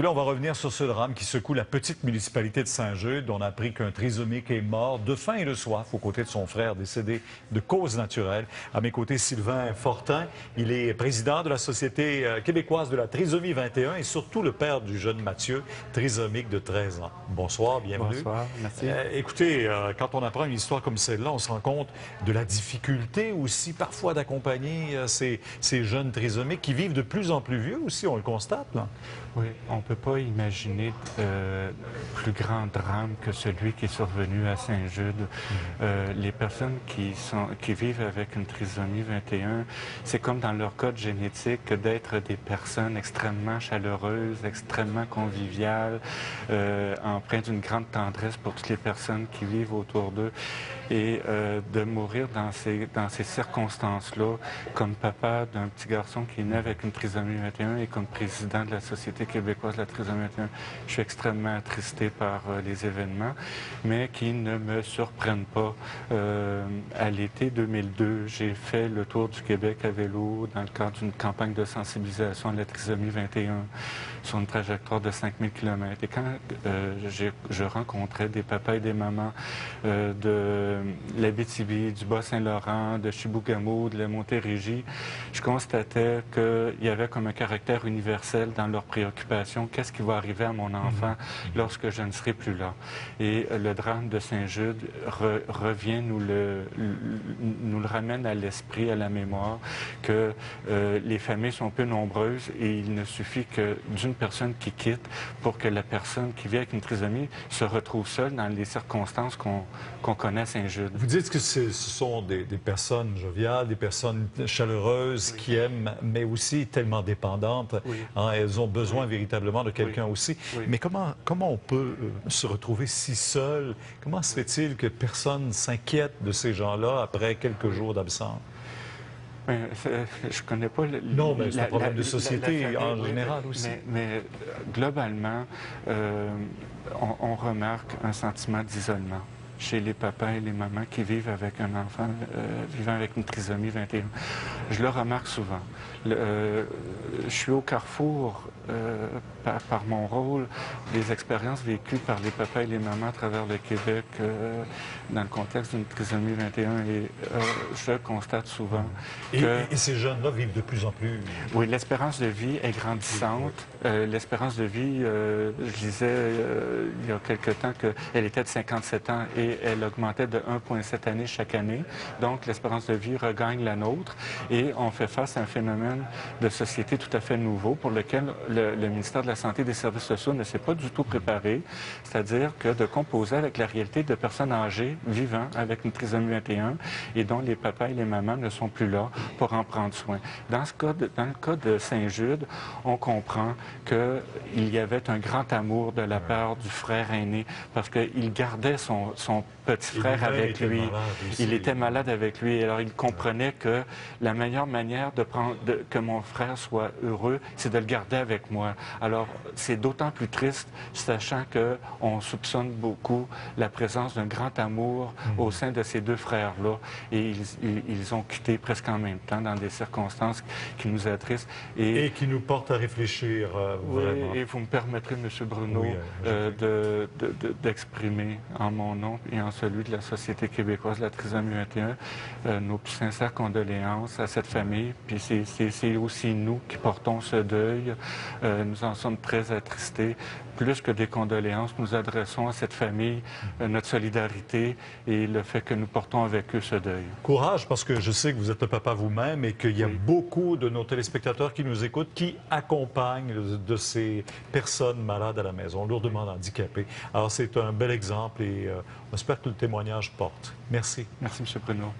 Là, on va revenir sur ce drame qui secoue la petite municipalité de Saint-Jude. On a appris qu'un trisomique est mort de faim et de soif aux côtés de son frère décédé de cause naturelle. À mes côtés, Sylvain Fortin. Il est président de la Société québécoise de la trisomie 21 et surtout le père du jeune Mathieu, trisomique de 13 ans. Bonsoir, bienvenue. Bonsoir, merci. Écoutez, quand on apprend une histoire comme celle-là, on se rend compte de la difficulté aussi parfois d'accompagner ces jeunes trisomiques qui vivent de plus en plus vieux aussi, on le constate, là. Oui, on ne peut pas imaginer plus grand drame que celui qui est survenu à Saint-Jude. Les personnes qui vivent avec une trisomie 21, c'est comme dans leur code génétique d'être des personnes extrêmement chaleureuses, extrêmement conviviales, empreintes d'une grande tendresse pour toutes les personnes qui vivent autour d'eux. Et de mourir dans ces circonstances-là, comme papa d'un petit garçon qui est né avec une trisomie 21 et comme président de la Société québécoise de la trisomie 21, je suis extrêmement attristé par les événements, mais qui ne me surprennent pas. À l'été 2002, j'ai fait le tour du Québec à vélo dans le cadre d'une campagne de sensibilisation à la trisomie 21 sur une trajectoire de 5000 km. Et quand je rencontrais des papas et des mamans de l'Abitibi, du Bas-Saint-Laurent, de Chibougamau, de la Montérégie, je constatais qu'il y avait comme un caractère universel dans leurs préoccupations. Qu'est-ce qui va arriver à mon enfant lorsque je ne serai plus là? Et le drame de Saint-Jude revient, nous le ramène à l'esprit, à la mémoire, que les familles sont peu nombreuses et il ne suffit que d'une personne qui quitte pour que la personne qui vit avec une trisomie se retrouve seule dans les circonstances qu'on connaît à Saint-Jude. Vous dites que ce sont des personnes joviales, des personnes chaleureuses qui aiment, mais aussi tellement dépendantes. Oui. Hein, elles ont besoin véritablement de quelqu'un aussi. Oui. Mais comment on peut se retrouver si seul? Comment se fait-il que personne s'inquiète de ces gens-là après quelques jours d'absence? Je connais pas non, mais c'est un problème de société en général aussi. Mais globalement, on remarque un sentiment d'isolement chez les papas et les mamans qui vivent avec un enfant vivant avec une trisomie 21. Je le remarque souvent. Je suis au carrefour, par mon rôle, des expériences vécues par les papas et les mamans à travers le Québec dans le contexte d'une trisomie 21 et je constate souvent que... Et ces jeunes-là vivent de plus en plus... Oui, l'espérance de vie est grandissante. L'espérance de vie, je disais il y a quelque temps qu'elle était de 57 ans et elle augmentait de 1,7 années chaque année. Donc, l'espérance de vie regagne la nôtre et on fait face à un phénomène de société tout à fait nouveau pour lequel le ministère de la Santé et des Services sociaux ne s'est pas du tout préparé, c'est-à-dire que de composer avec la réalité de personnes âgées vivant avec une trisomie 21 et dont les papas et les mamans ne sont plus là pour en prendre soin. Dans le cas de Saint-Jude, on comprend qu'il y avait un grand amour de la part du frère aîné parce qu'il gardait son petit frère avec lui. Il était malade avec lui. Alors, il comprenait que la meilleure manière que mon frère soit heureux, c'est de le garder avec moi. Alors, c'est d'autant plus triste, sachant qu'on soupçonne beaucoup la présence d'un grand amour au sein de ces deux frères-là. Et ils ont quitté presque en même temps dans des circonstances qui nous attristent. Et qui nous portent à réfléchir, vraiment. Et vous me permettrez, M. Bruno, d'exprimer en mon nom et en celui de la Société québécoise de la trisomie 21 nos plus sincères condoléances à cette famille. Puis c'est aussi nous qui portons ce deuil. Nous en sommes très attristés. Plus que des condoléances, nous adressons à cette famille notre solidarité et le fait que nous portons avec eux ce deuil. Courage, parce que je sais que vous êtes le papa vous-même et qu'il y a beaucoup de nos téléspectateurs qui nous écoutent, qui accompagnent de ces personnes malades à la maison, lourdement handicapées. Alors, c'est un bel exemple et on espère que le témoignage porte. Merci. Merci, M. Bruno.